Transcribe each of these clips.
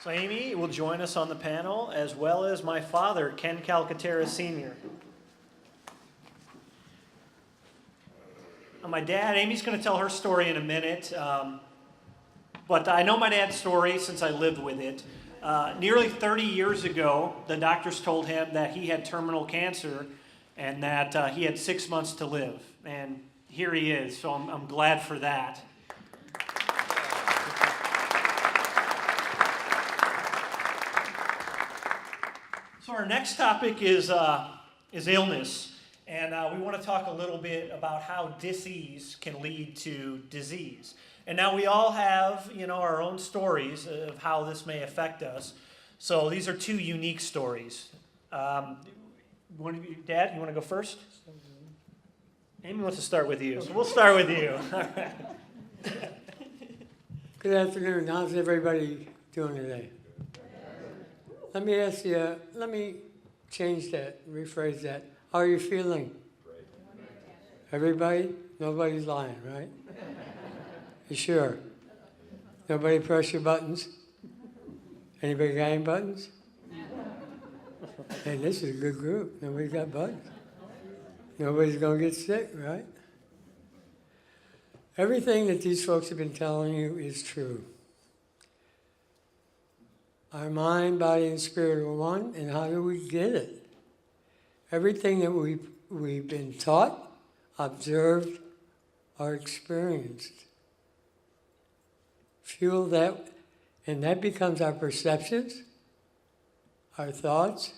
So Amy will join us on the panel, as well as my father, Ken Calcaterra Sr. My dad, Amy's going to tell her story in a minute, but I know my dad's story since I lived with it. Nearly 30 years ago, the doctors told him that he had terminal cancer and that he had 6 months to live. And here he is, so I'm glad for that. So our next topic is illness. And we want to talk a little bit about how disease can lead to disease. And now we all have, our own stories of how this may affect us. So these are two unique stories. Dad, you want to go first? Amy wants to start with you, so we'll start with you. All right. Good afternoon. How's everybody doing today? Let me ask you, let me change that, rephrase that. How are you feeling? Everybody? Nobody's lying, right? You sure? Nobody press your buttons? Anybody got any buttons? Hey, this is a good group. Nobody's got buttons. Nobody's going to get sick, right? Everything that these folks have been telling you is true. Our mind, body, and spirit are one, and how do we get it? Everything that we've been taught, observed, or experienced. Fuel that, and that becomes our perceptions, our thoughts,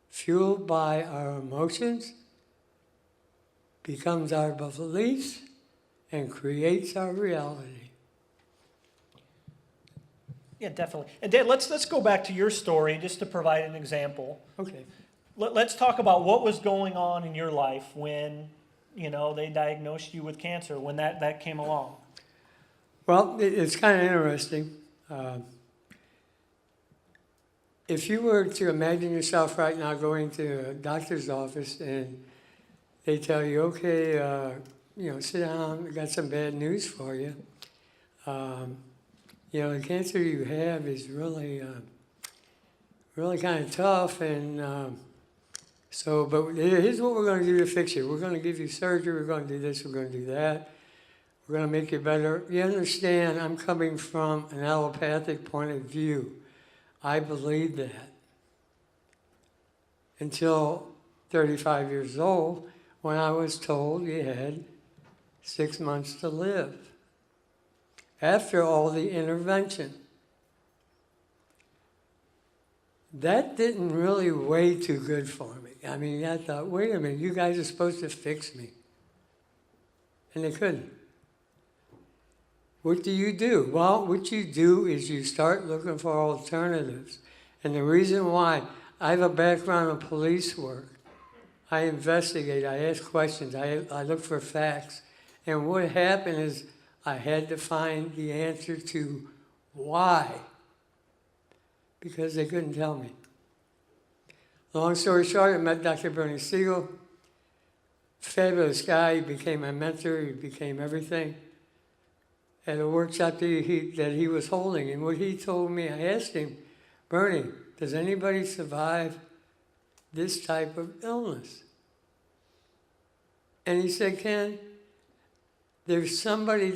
fueled by our emotions, becomes our beliefs, and creates our reality. Yeah, definitely. And Dad, let's go back to your story just to provide an example. Okay. Let's talk about what was going on in your life when, they diagnosed you with cancer, when that came along. Well, it's kind of interesting. If you were to imagine yourself right now going to a doctor's office and they tell you, okay, sit down, I got some bad news for you. The cancer you have is really kind of tough, and but here's what we're going to do to fix it. We're going to give you surgery, we're going to do this, we're going to do that. We're going to make you better. You understand, I'm coming from an allopathic point of view. I believed that until 35 years old, when I was told you had 6 months to live. After all the intervention. That didn't really weigh too good for me. I mean, I thought, wait a minute, you guys are supposed to fix me. And they couldn't. What do you do? Well, what you do is you start looking for alternatives. And the reason why, I have a background in police work. I investigate, I ask questions, I look for facts. And what happened is I had to find the answer to why. Because they couldn't tell me. Long story short, I met Dr. Bernie Siegel. Fabulous guy, he became my mentor, he became everything. At a workshop that he was holding, and what he told me, I asked him, Bernie, does anybody survive this type of illness? And he said, Ken, there's somebody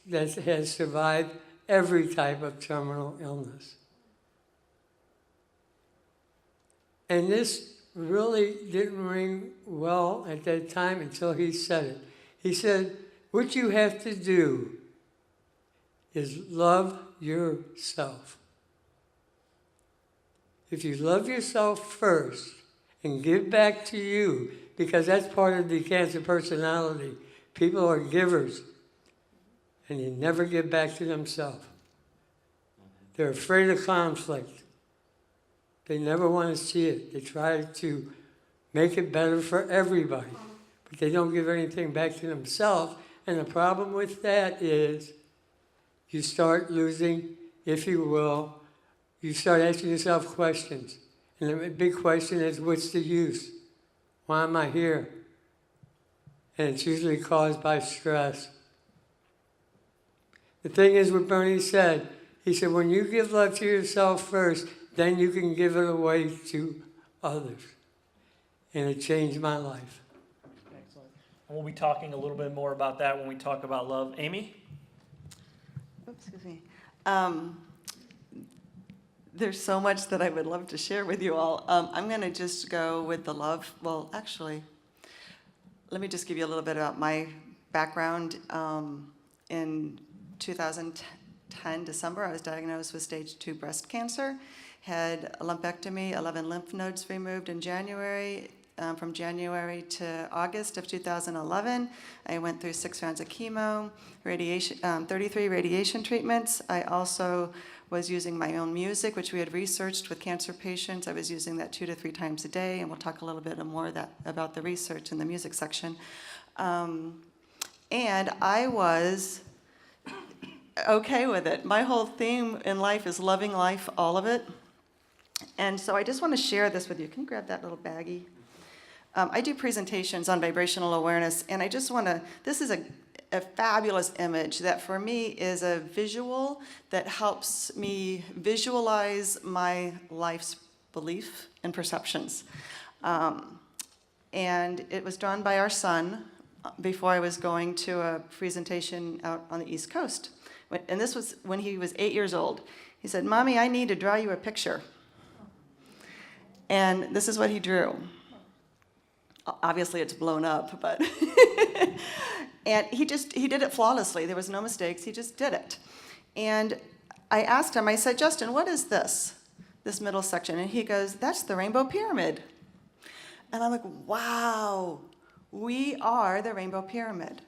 that has survived every type of terminal illness. And this really didn't ring well at that time until he said it. He said, what you have to do is love yourself. If you love yourself first and give back to you, because that's part of the cancer personality. People are givers, and they never give back to themselves. They're afraid of conflict. They never want to see it. They try to make it better for everybody, but they don't give anything back to themselves. And the problem with that is you start losing, if you will, you start asking yourself questions. And the big question is, what's the use? Why am I here? And it's usually caused by stress. The thing is what Bernie said, He said, when you give love to yourself first, then you can give it away to others. And it changed my life. Excellent. And we'll be talking a little bit more about that when we talk about love. Amy? Oops, excuse me. There's so much that I would love to share with you all. I'm going to just go with the love. Well, actually, let me just give you a little bit about my background. In 2010, December, I was diagnosed with stage 2 breast cancer, had a lumpectomy, 11 lymph nodes removed in January. From January to August of 2011, I went through 6 rounds of chemo, radiation, 33 radiation treatments. I also was using my own music, which we had researched with cancer patients. I was using that 2 to 3 times a day, and we'll talk a little bit more about the research in the music section. And I was okay with it. My whole theme in life is loving life, all of it. And so I just want to share this with you. Can you grab that little baggie? I do presentations on vibrational awareness, and I just want to, this is a fabulous image that for me is a visual that helps me visualize my life's belief and perceptions. And it was drawn by our son before I was going to a presentation out on the East Coast. And this was when he was 8 years old. He said, "Mommy, I need to draw you a picture." And this is what he drew. Obviously, it's blown up, but and he did it flawlessly. There was no mistakes. He just did it. And I asked him, I said, "Justin, what is this middle section?" And he goes, "That's the Rainbow Pyramid." And I'm like, wow, we are the Rainbow Pyramid,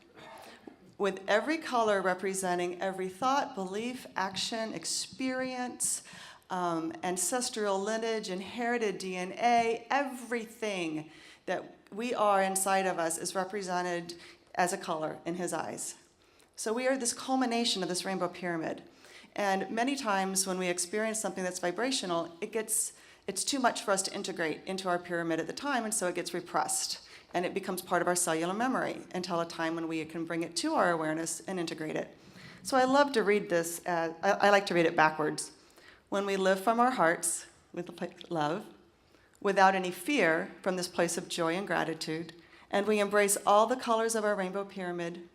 with every color representing every thought, belief, action, experience, ancestral lineage, inherited DNA, everything that we are inside of us is represented as a color in his eyes. So we are this culmination of this Rainbow Pyramid. And many times when we experience something that's vibrational, it's too much for us to integrate into our pyramid at the time, and so it gets repressed. And it becomes part of our cellular memory until a time when we can bring it to our awareness and integrate it. So I love to read this, I like to read it backwards. When we live from our hearts with love, without any fear, from this place of joy and gratitude, and we embrace all the colors of our rainbow pyramid,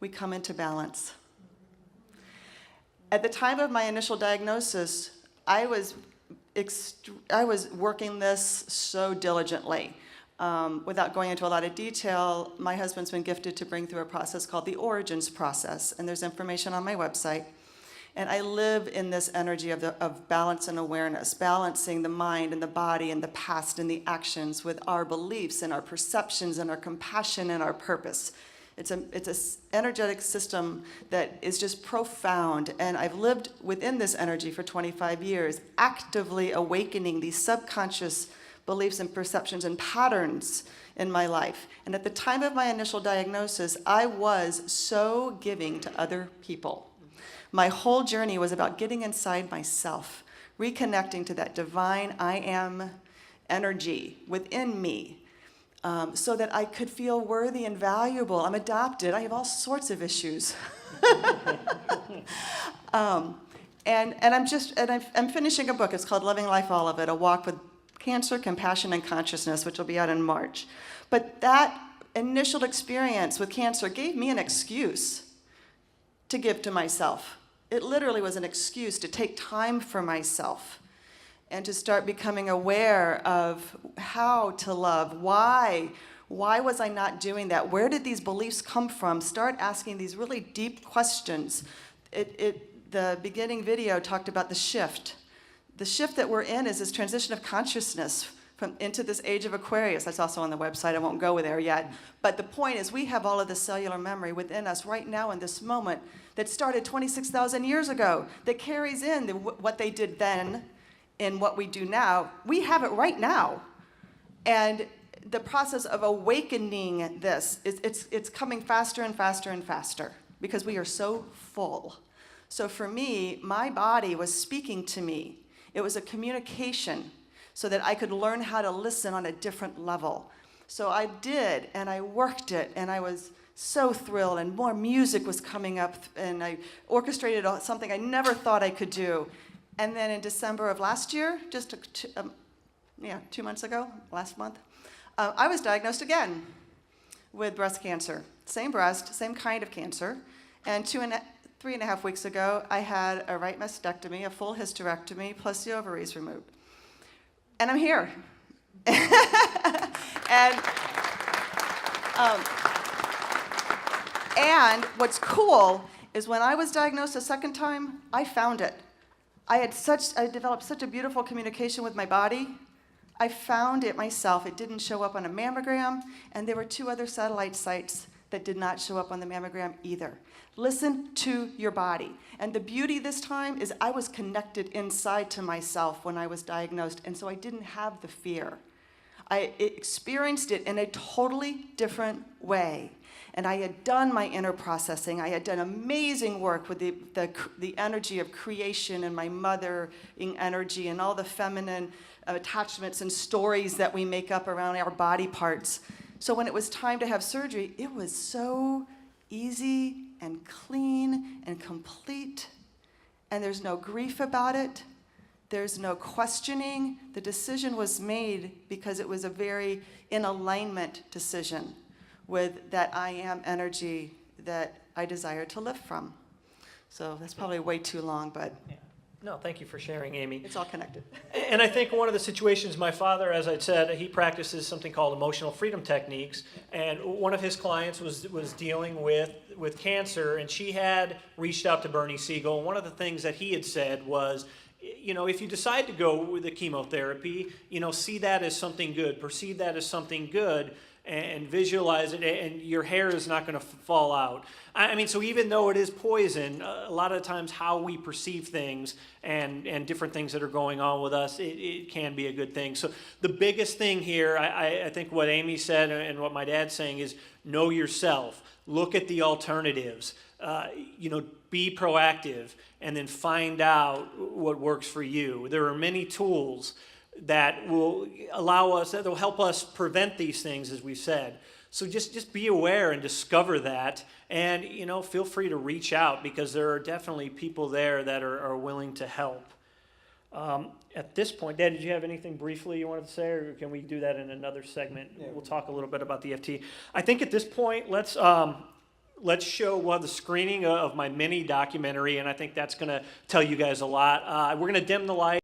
we come into balance. At the time of my initial diagnosis, I was working this so diligently. Without going into a lot of detail, my husband's been gifted to bring through a process called the Origins process, and there's information on my website. And I live in this energy of balance and awareness, balancing the mind and the body and the past and the actions with our beliefs and our perceptions and our compassion and our purpose. It's an energetic system that is just profound, and I've lived within this energy for 25 years, actively awakening these subconscious beliefs and perceptions and patterns in my life. And at the time of my initial diagnosis, I was so giving to other people. My whole journey was about getting inside myself, reconnecting to that divine I am energy within me, so that I could feel worthy and valuable. I'm adopted. I have all sorts of issues. And I'm finishing a book. It's called Loving Life, All of It, A Walk with Cancer, Compassion, and Consciousness, which will be out in March. But that initial experience with cancer gave me an excuse to give to myself. It literally was an excuse to take time for myself and to start becoming aware of how to love. Why was I not doing that? Where did these beliefs come from? Start asking these really deep questions. The beginning video talked about the shift. The shift that we're in is this transition of consciousness into this age of Aquarius. That's also on the website. I won't go there yet. But the point is we have all of this cellular memory within us right now in this moment that started 26,000 years ago, that carries in what they did then and what we do now. We have it right now. And the process of awakening this, it's coming faster and faster and faster because we are so full. So for me, my body was speaking to me. It was a communication so that I could learn how to listen on a different level. So I did, and I worked it, and I was so thrilled, and more music was coming up, and I orchestrated something I never thought I could do. And then in December of last year, just 2 months ago, last month, I was diagnosed again with breast cancer. Same breast, same kind of cancer. And 3.5 weeks ago, I had a right mastectomy, a full hysterectomy, plus the ovaries removed. And I'm here. And what's cool is when I was diagnosed the second time, I found it. I developed such a beautiful communication with my body. I found it myself. It didn't show up on a mammogram, and there were 2 other satellite sites that did not show up on the mammogram either. Listen to your body. And the beauty this time is I was connected inside to myself when I was diagnosed, and so I didn't have the fear. I experienced it in a totally different way. And I had done my inner processing. I had done amazing work with the energy of creation and my mothering energy and all the feminine attachments and stories that we make up around our body parts. So when it was time to have surgery, it was so easy and clean and complete. And there's no grief about it. There's no questioning. The decision was made because it was a very in alignment decision with that I am energy that I desire to live from. So that's probably way too long, but Yeah. No, thank you for sharing, Amy. it's all connected. And I think one of the situations, my father, as I said, he practices something called emotional freedom techniques. And one of his clients was dealing with cancer, and she had reached out to Bernie Siegel. And one of the things that he had said was, if you decide to go with the chemotherapy, see that as something good, perceive that as something good, and visualize it, and your hair is not going to fall out. I mean, so even though it is poison, a lot of times how we perceive things and different things that are going on with us, it can be a good thing. So the biggest thing here, I think what Amy said and what my dad's saying is know yourself. Look at the alternatives. Be proactive, and then find out what works for you. There are many tools that will that will help us prevent these things, as we've said. So just be aware and discover that, and feel free to reach out, because there are definitely people there that are willing to help. At this point, Dad, did you have anything briefly you wanted to say, or can we do that in another segment? Yeah. We'll talk a little bit about the EFT. I think at this point, let's show the screening of my mini documentary, and I think that's going to tell you guys a lot. We're going to dim the light.